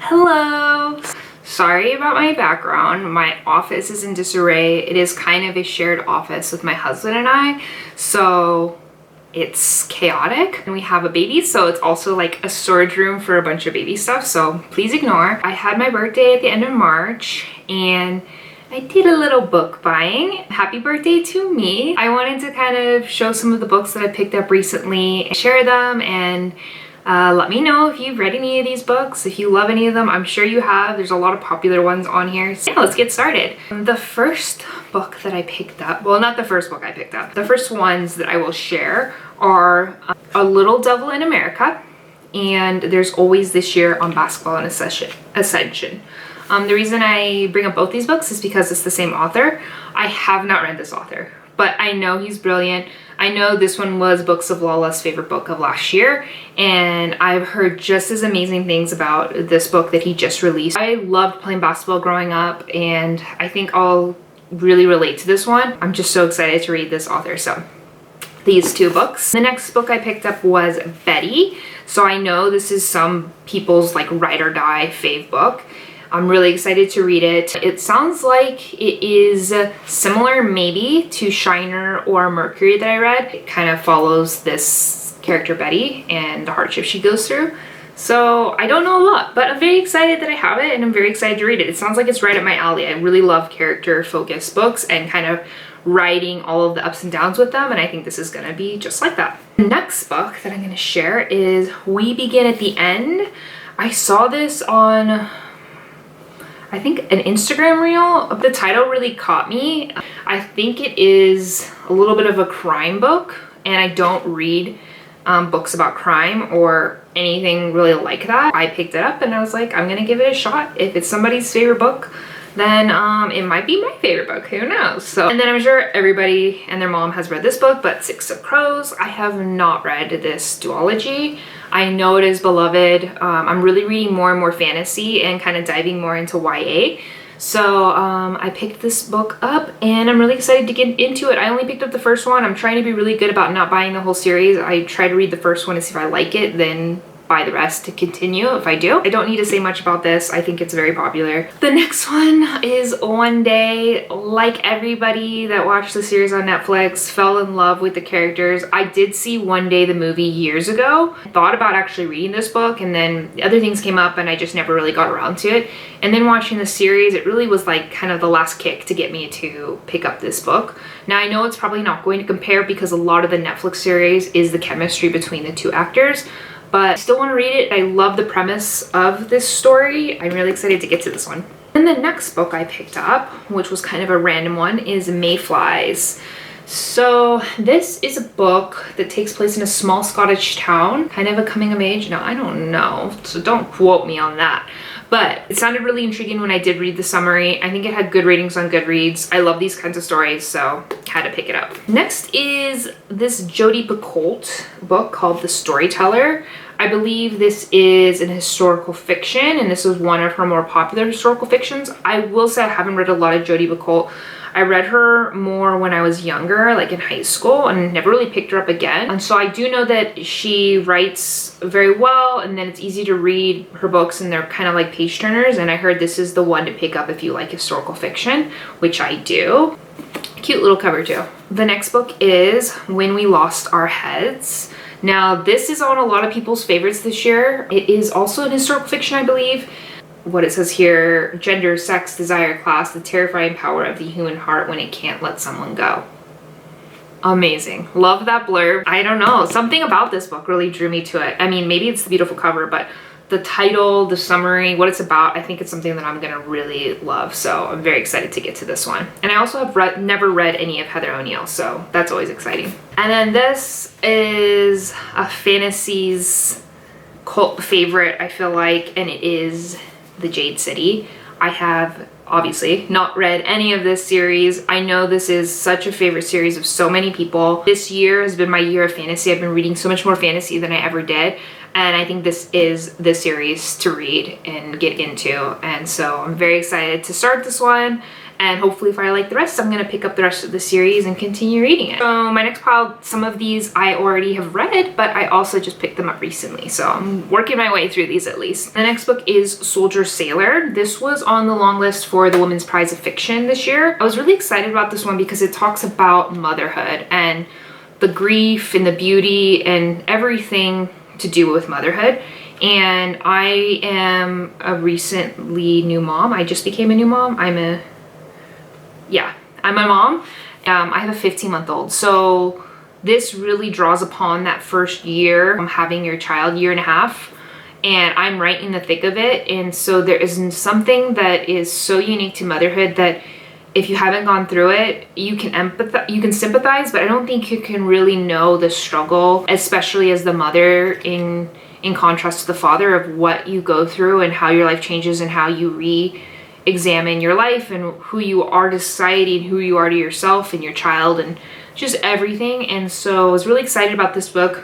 Hello! Sorry about my background. My office is in disarray. It is kind of a shared office with my husband and I, so it's chaotic. And we have a baby, so it's also like a storage room for a bunch of baby stuff, so please ignore. I had my birthday at the end of March, and I did a little book buying. Happy birthday to me. I wanted to kind of show some of the books that I picked up recently, share them, and let me know if you've read any of these books, if you love any of them. I'm sure you have. There's a lot of popular ones on here. So yeah, let's get started. The first book that I picked up, well, not the first book I picked up, the first ones that I will share are A Little Devil in America and There's Always This Year on Basketball and Ascension. The reason I bring up both these books is because it's the same author. I have not read this author, but I know he's brilliant. I know this one was Books of Lala's favorite book of last year, and I've heard just as amazing things about this book that he just released. I loved playing basketball growing up, and I think I'll really relate to this one. I'm just so excited to read this author. So these two books. The next book I picked up was Betty. So I know this is some people's like ride or die fave book. I'm really excited to read it. It sounds like it is similar maybe to Shiner or Mercury that I read. It kind of follows this character Betty and the hardship she goes through. So I don't know a lot, but I'm very excited that I have it, and I'm very excited to read it. It sounds like it's right up my alley. I really love character focused books and kind of writing all of the ups and downs with them, and I think this is gonna be just like that. The next book that I'm gonna share is We Begin at the End. I saw this on, I think, an Instagram reel. The title really caught me. I think it is a little bit of a crime book, and I don't read books about crime or anything really like that. I picked it up and I was like, I'm gonna give it a shot. If it's somebody's favorite book, then it might be my favorite book, who knows? So, and then I'm sure everybody and their mom has read this book, but Six of Crows, I have not read this duology. I know it is beloved. I'm really reading more and more fantasy and kind of diving more into YA. So I picked this book up and I'm really excited to get into it. I only picked up the first one. I'm trying to be really good about not buying the whole series. I try to read the first one to see if I like it, then buy the rest to continue if I do. I don't need to say much about this. I think it's very popular. The next one is One Day. Like everybody that watched the series on Netflix, fell in love with the characters. I did see One Day the movie years ago. I thought about actually reading this book, and then other things came up and I just never really got around to it. And then watching the series, it really was like kind of the last kick to get me to pick up this book. Now I know it's probably not going to compare because a lot of the Netflix series is the chemistry between the two actors, but I still want to read it. I love the premise of this story. I'm really excited to get to this one. And the next book I picked up, which was kind of a random one, is Mayflies. So this is a book that takes place in a small Scottish town, kind of a coming of age. No, I don't know, so don't quote me on that. But it sounded really intriguing when I did read the summary. I think it had good ratings on Goodreads. I love these kinds of stories, so had to pick it up. Next is this Jodi Picoult book called The Storyteller. I believe this is an historical fiction, and this is one of her more popular historical fictions. I will say I haven't read a lot of Jodi Picoult. I read her more when I was younger, like in high school, and never really picked her up again. And so I do know that she writes very well, and then it's easy to read her books, and they're kind of like page turners. And I heard this is the one to pick up if you like historical fiction, which I do. Cute little cover too. The next book is When We Lost Our Heads. Now this is on a lot of people's favorites this year. It is also an historical fiction, I believe. What it says here: gender, sex, desire, class, the terrifying power of the human heart when it can't let someone go. Amazing. Love that blurb. I don't know, something about this book really drew me to it. I mean, maybe it's the beautiful cover, but the title, the summary, what it's about, I think it's something that I'm gonna really love. So I'm very excited to get to this one. And I also have never read any of Heather O'Neill, so that's always exciting. And then this is a fantasies cult favorite, I feel like, and it is The Jade City. I have obviously not read any of this series. I know this is such a favorite series of so many people. This year has been my year of fantasy. I've been reading so much more fantasy than I ever did, and I think this is the series to read and get into, and so I'm very excited to start this one And hopefully if I like the rest, I'm gonna pick up the rest of the series and continue reading it. So my next pile, some of these I already have read, but I also just picked them up recently. So I'm working my way through these at least. The next book is Soldier Sailor. This was on the long list for the Women's Prize of Fiction this year. I was really excited about this one because it talks about motherhood and the grief and the beauty and everything to do with motherhood. And I am a recently new mom. I just became a new mom. I'm a mom. I have a 15-month-old. So this really draws upon that first year of having your child, year and a half. And I'm right in the thick of it. And so there is something that is so unique to motherhood that if you haven't gone through it, you can empathize, you can sympathize, but I don't think you can really know the struggle, especially as the mother in contrast to the father, of what you go through and how your life changes and how you re-examine your life and who you are to society and who you are to yourself and your child and just everything. And so I was really excited about this book.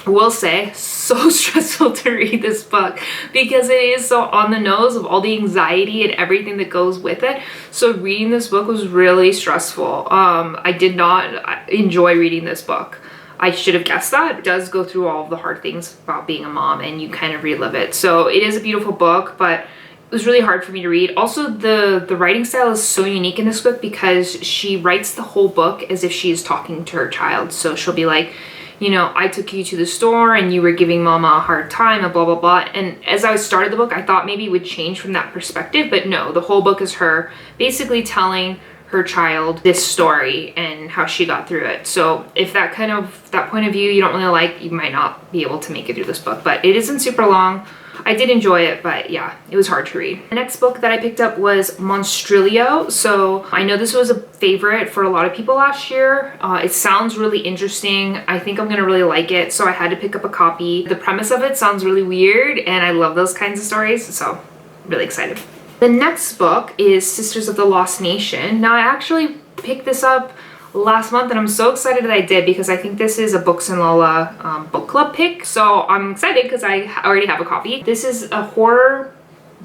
I will say, so stressful to read this book because it is so on the nose of all the anxiety and everything that goes with it. So reading this book was really stressful. I did not enjoy reading this book. I should have guessed that. It does go through all of the hard things about being a mom and you kind of relive it. So it is a beautiful book, but it was really hard for me to read. Also, the writing style is so unique in this book because she writes the whole book as if she is talking to her child. So she'll be like, you know, I took you to the store and you were giving mama a hard time and blah, blah, blah. And as I started the book, I thought maybe it would change from that perspective, but no, the whole book is her basically telling her child this story and how she got through it. So if that point of view you don't really like, you might not be able to make it through this book, but it isn't super long. I did enjoy it, but yeah, it was hard to read. The next book that I picked up was Monstrilio. So I know this was a favorite for a lot of people last year. It sounds really interesting. I think I'm gonna really like it, so I had to pick up a copy. The premise of it sounds really weird, and I love those kinds of stories, so really excited. The next book is Sisters of the Lost Nation. Now I actually picked this up last month and I'm so excited that I did because I think this is a Books and Lola book club pick. So I'm excited because I already have a copy. This is a horror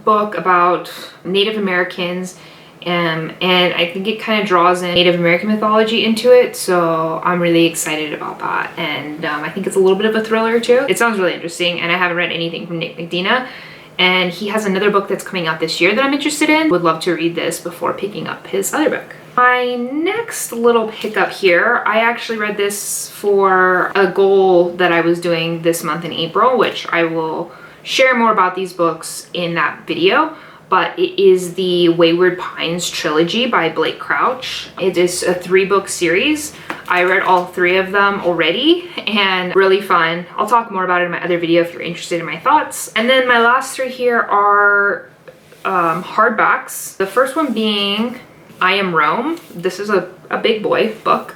book about Native Americans and I think it kind of draws in Native American mythology into it. So I'm really excited about that. And I think it's a little bit of a thriller too. It sounds really interesting and I haven't read anything from Nick Medina. And he has another book that's coming out this year that I'm interested in. Would love to read this before picking up his other book. My next little pickup here, I actually read this for a goal that I was doing this month in April, which I will share more about these books in that video. But it is the Wayward Pines trilogy by Blake Crouch. It is a 3-book series. I read all 3 of them already and really fun. I'll talk more about it in my other video if you're interested in my thoughts. And then my last 3 here are hardbacks. The first one being I Am Rome. This is a big boy book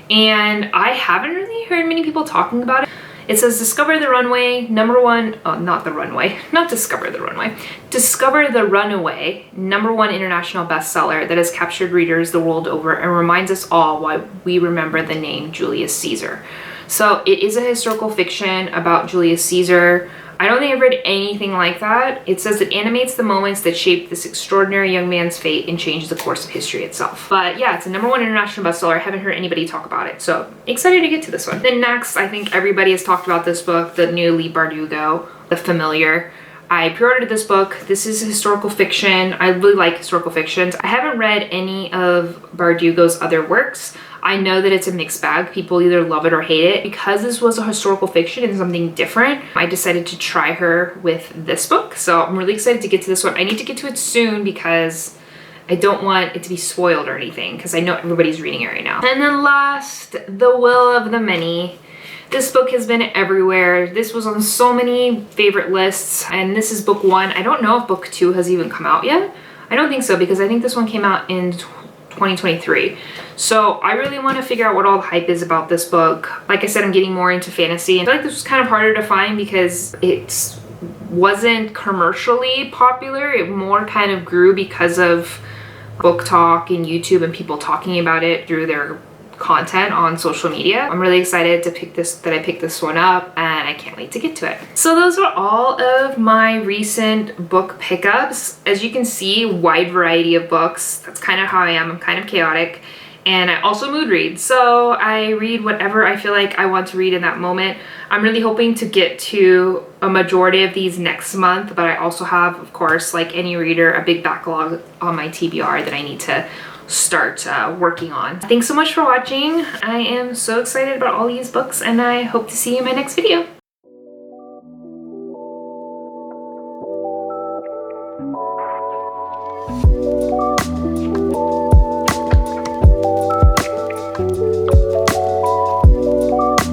and I haven't really heard many people talking about it. It says Discover the Runaway, not the runway, not Discover the Runway. Discover the Runaway, #1 international bestseller that has captured readers the world over and reminds us all why we remember the name Julius Caesar. So it is a historical fiction about Julius Caesar. I don't think I've read anything like that. It says it animates the moments that shaped this extraordinary young man's fate and changed the course of history itself. But yeah, it's a #1 international bestseller. I haven't heard anybody talk about it, so excited to get to this one. Then next, I think everybody has talked about this book, the new Leigh Bardugo, The Familiar. I pre-ordered this book. This is a historical fiction. I really like historical fictions. I haven't read any of Bardugo's other works. I know that it's a mixed bag. People either love it or hate it. Because this was a historical fiction and something different, I decided to try her with this book. So I'm really excited to get to this one. I need to get to it soon because I don't want it to be spoiled or anything because I know everybody's reading it right now. And then last, The Will of the Many. This book has been everywhere. This was on so many favorite lists and this is book 1. I don't know if book 2 has even come out yet. I don't think so because I think this one came out in 2023. So I really want to figure out what all the hype is about this book. Like I said, I'm getting more into fantasy. I feel like this was kind of harder to find because it wasn't commercially popular. It more kind of grew because of Book Talk and YouTube and people talking about it through their content on social media. I'm really excited to pick this one up, and I can't wait to get to it. So those are all of my recent book pickups. As you can see, wide variety of books. That's kind of how I am. I'm kind of chaotic. And I also mood read, so I read whatever I feel like I want to read in that moment. I'm really hoping to get to a majority of these next month, but I also have, of course, like any reader, a big backlog on my TBR that I need to start working on. Thanks so much for watching. I am so excited about all these books, and I hope to see you in my next video.